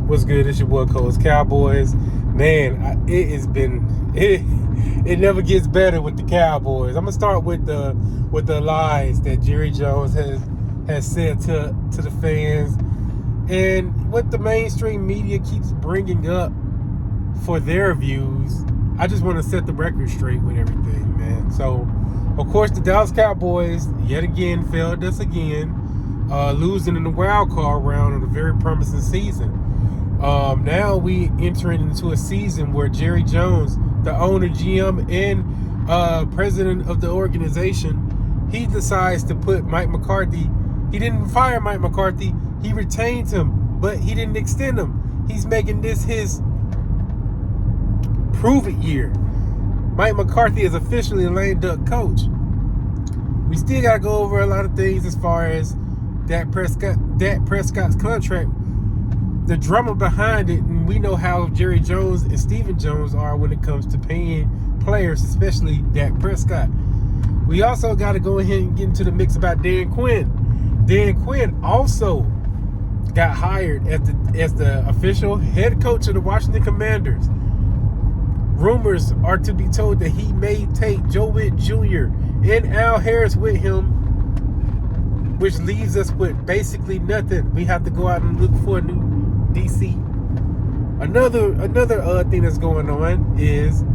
What's good? It's your boy Cole's Cowboys. Man, it never gets better with the Cowboys. I'm gonna start with the lies that Jerry Jones has said to the fans, and what the mainstream media keeps bringing up for their views. I just want to set the record straight with everything, man. So, of course, the Dallas Cowboys yet again failed us again, losing in the wild card round of a very promising season. Now we entering into a season where Jerry Jones, the owner, GM, and president of the organization, he decides to put Mike McCarthy. He didn't fire Mike McCarthy. He retained him, but he didn't extend him. He's making this his prove-it year. Mike McCarthy is officially a lame duck coach. We still got to go over a lot of things as far as Dak Prescott's contract. The drama behind it, and we know how Jerry Jones and Stephen Jones are when it comes to paying players, especially Dak Prescott. We also got to go ahead and get into the mix about Dan Quinn. Dan Quinn also got hired as the official head coach of the Washington Commanders. Rumors are to be told that he may take Joe Witt Jr. and Al Harris with him, which leaves us with basically nothing. We have to go out and look for a new DC. Another thing that's going on is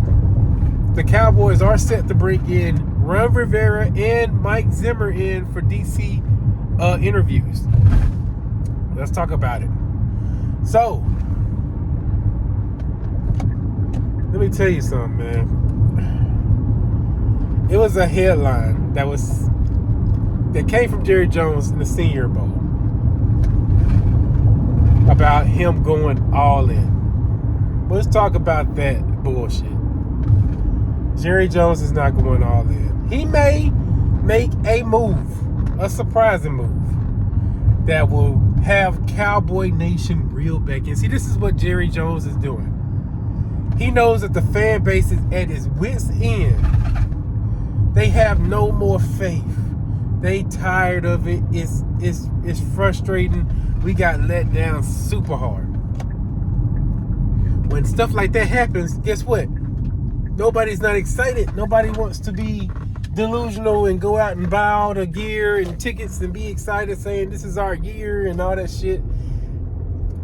the Cowboys are set to bring in Ron Rivera and Mike Zimmer in for DC interviews. Let's talk about it. So, let me tell you something, man. It was a headline that came from Jerry Jones in the Senior Bowl about him going all in. Let's talk about that bullshit. Jerry Jones is not going all in. He may make a move, a surprising move, that will have Cowboy Nation reel back in. See, this is what Jerry Jones is doing. He knows that the fan base is at his wit's end. They have no more faith. They tired of it. It's frustrating. We got let down super hard. When stuff like that happens, guess what? Nobody's not excited. Nobody wants to be delusional and go out and buy all the gear and tickets and be excited saying this is our year and all that shit.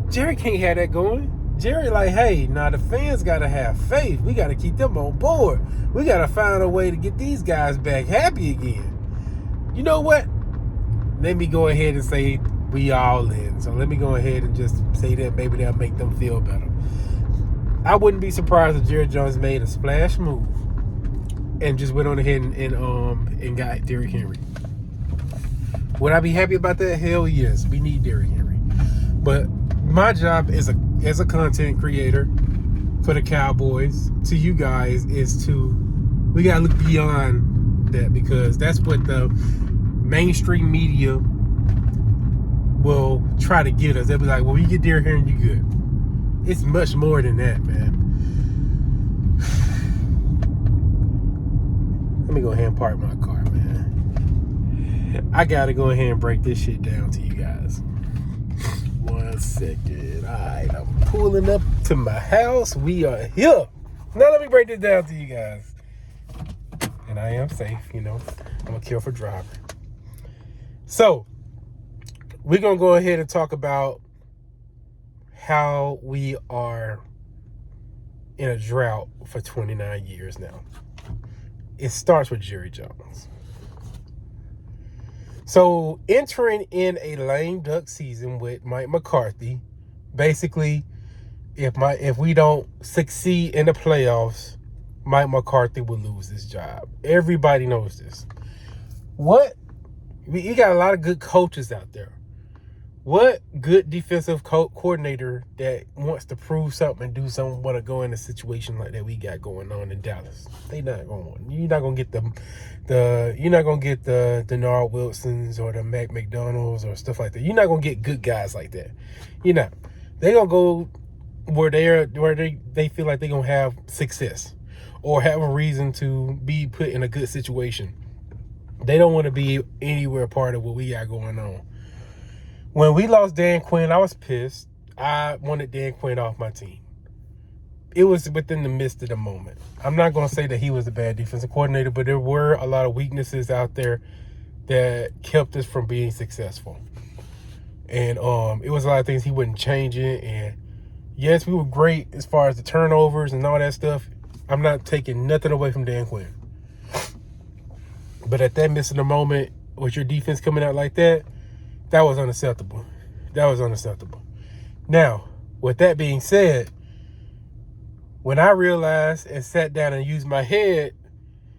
Jerry can't have that going. Jerry like, hey, now the fans got to have faith. We got to keep them on board. We got to find a way to get these guys back happy again. You know what? Let me go ahead and say we all in. So let me go ahead and just say that maybe that'll make them feel better. I wouldn't be surprised if Jerry Jones made a splash move and just went on ahead and got Derrick Henry. Would I be happy about that? Hell yes. We need Derrick Henry. But my job as a content creator for the Cowboys to you guys is we gotta look beyond that, because that's what the mainstream media will try to get us. They'll be like, well, you get Derrick Henry, you good. It's much more than that, man. Let me go ahead and park my car, man. I gotta go ahead and break this shit down to you guys. 1 second. All right, I'm pulling up to my house. We are here. Now let me break this down to you guys. And I am safe, I'm a careful driver. So, we're going to go ahead and talk about how we are in a drought for 29 years now. It starts with Jerry Jones. So, entering in a lame duck season with Mike McCarthy, basically, if we don't succeed in the playoffs, Mike McCarthy will lose his job. Everybody knows this. You got a lot of good coaches out there. What good defensive coordinator that wants to prove something and do something want to go in a situation like that we got going on in Dallas? They not going. You're not gonna get you're not gonna get the Denard Wilsons or the Mac McDonalds or stuff like that. You're not gonna get good guys like that. You're not. They're gonna go where they feel like they're gonna have success or have a reason to be put in a good situation. They don't want to be anywhere part of what we got going on. When we lost Dan Quinn, I was pissed. I wanted Dan Quinn off my team. It was within the midst of the moment. I'm not going to say that he was a bad defensive coordinator, but there were a lot of weaknesses out there that kept us from being successful. And it was a lot of things he wasn't changing. And yes, we were great as far as the turnovers and all that stuff. I'm not taking nothing away from Dan Quinn. But at that midst of the moment, with your defense coming out like that, that was unacceptable. That was unacceptable. Now, with that being said, when I realized and sat down and used my head,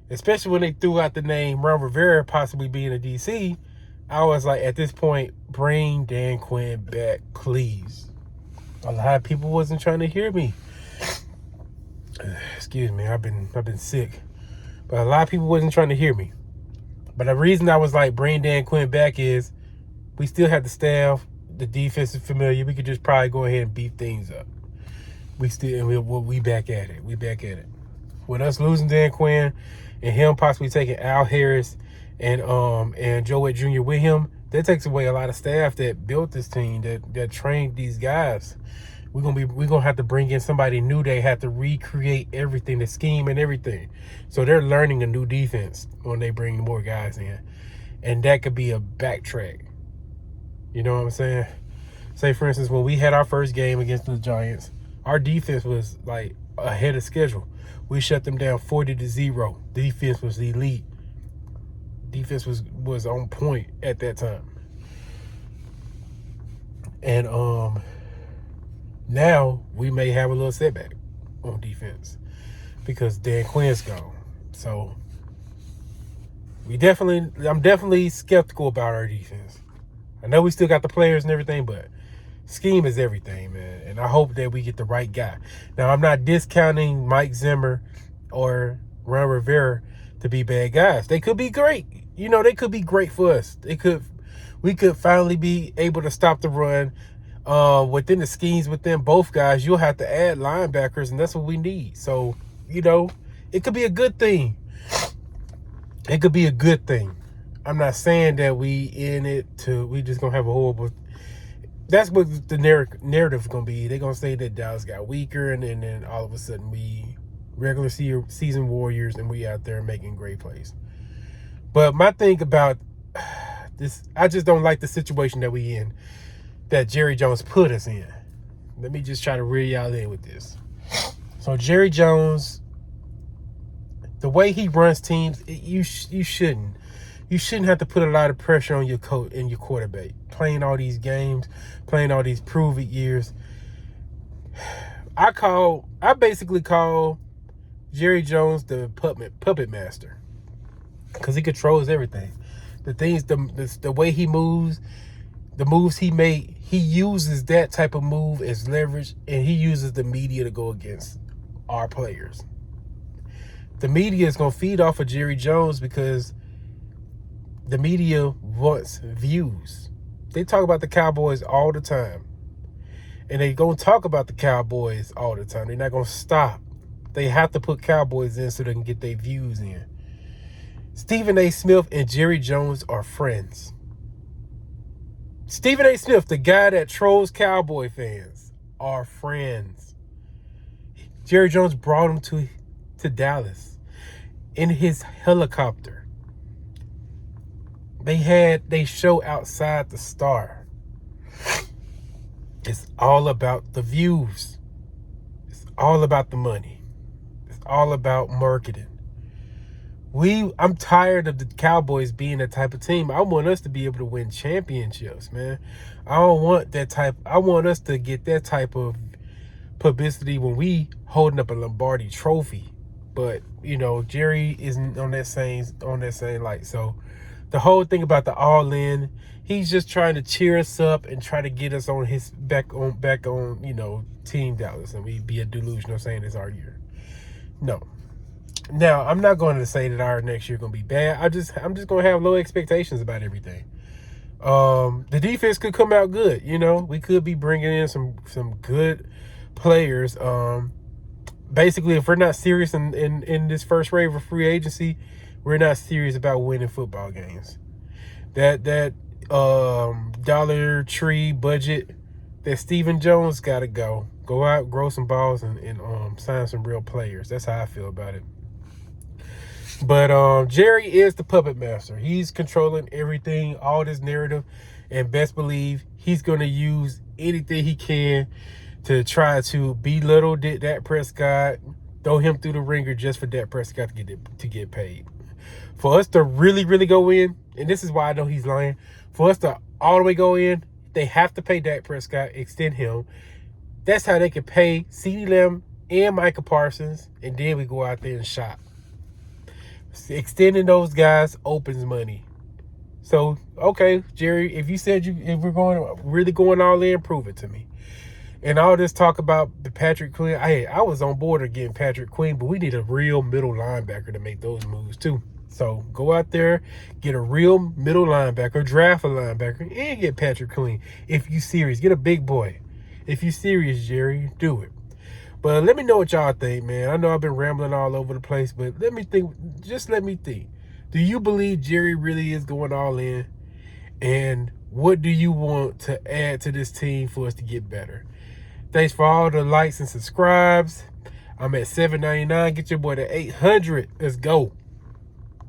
especially when they threw out the name Ron Rivera possibly being a DC, I was like, at this point, bring Dan Quinn back, please. A lot of people wasn't trying to hear me. Excuse me, I've been sick. But a lot of people wasn't trying to hear me. But the reason I was like, bring Dan Quinn back is we still have the staff. The defense is familiar. We could just probably go ahead and beat things up. We back at it. We back at it. With us losing Dan Quinn and him possibly taking Al Harris and Joe Witt Jr. with him, that takes away a lot of staff that built this team, that trained these guys. We're gonna have to bring in somebody new. They have to recreate everything, the scheme and everything. So they're learning a new defense when they bring more guys in. And that could be a backtrack. You know what I'm saying? Say, for instance, when we had our first game against the Giants, our defense was like ahead of schedule. We shut them down 40-0. Defense was elite. Defense was on point at that time. And now we may have a little setback on defense because Dan Quinn's gone. So I'm definitely skeptical about our defense. I know we still got the players and everything, but scheme is everything, man. And I hope that we get the right guy. Now, I'm not discounting Mike Zimmer or Ron Rivera to be bad guys. They could be great. You know, they could be great for us. We could finally be able to stop the run. Within the schemes within both guys, you'll have to add linebackers, and that's what we need. So, you know, it could be a good thing. It could be a good thing. I'm not saying that we just gonna have a horrible. That's what the narrative is gonna be. They're gonna say that Dallas got weaker, and then all of a sudden we regular season warriors, and we out there making great plays. But my thing about this, I just don't like the situation that we in, that Jerry Jones put us in. Let me just try to reel y'all in with this. So Jerry Jones, the way he runs teams, you shouldn't have to put a lot of pressure on your coach and your quarterback. Playing all these games, playing all these prove-it years. I basically call Jerry Jones the puppet master, because he controls everything. The way he moves, the moves he made, he uses that type of move as leverage, and he uses the media to go against our players. The media is going to feed off of Jerry Jones because the media wants views. They talk about the Cowboys all the time. And they're going to talk about the Cowboys all the time. They're not going to stop. They have to put Cowboys in so they can get their views in. Stephen A. Smith and Jerry Jones are friends. Stephen A. Smith, the guy that trolls Cowboy fans, are friends. Jerry Jones brought him to Dallas in his helicopter. They show outside the Star. It's all about the views. It's all about the money. It's all about marketing. I'm tired of the Cowboys being that type of team. I want us to be able to win championships, man. I want us to get that type of publicity when we holding up a Lombardi trophy. But, you know, Jerry isn't on that same light. So the whole thing about the all-in, he's just trying to cheer us up and try to get us on his back on, you know, Team Dallas, and we be a delusional saying it's our year. No. Now, I'm not going to say that our next year going to be bad. I'm just going to have low expectations about everything. The defense could come out good. You know, we could be bringing in some good players. Basically, if we're not serious in this first wave of free agency, we're not serious about winning football games. That Dollar Tree budget that Stephen Jones got to go. Go out, grow some balls, and sign some real players. That's how I feel about it. But Jerry is the puppet master. He's controlling everything, all this narrative, and best believe he's going to use anything he can to try to belittle Dak Prescott, throw him through the ringer just for Dak Prescott to get paid. For us to really, really go in, and this is why I know he's lying, for us to all the way go in, they have to pay Dak Prescott, extend him. That's how they can pay CeeDee Lamb and Micah Parsons, and then we go out there and shop. Extending those guys opens money. So, okay, Jerry, if you said if we're really going all in, prove it to me. And all this talk about the Patrick Queen, I was on board of getting Patrick Queen, but we need a real middle linebacker to make those moves too. So go out there, get a real middle linebacker, draft a linebacker, and get Patrick Queen. If you serious, get a big boy. If you serious, Jerry, do it. But let me know what y'all think, man. I know I've been rambling all over the place, but let me think. Do you believe Jerry really is going all in? And what do you want to add to this team for us to get better? Thanks for all the likes and subscribes. I'm at $7.99. Get your boy to 800. Let's go.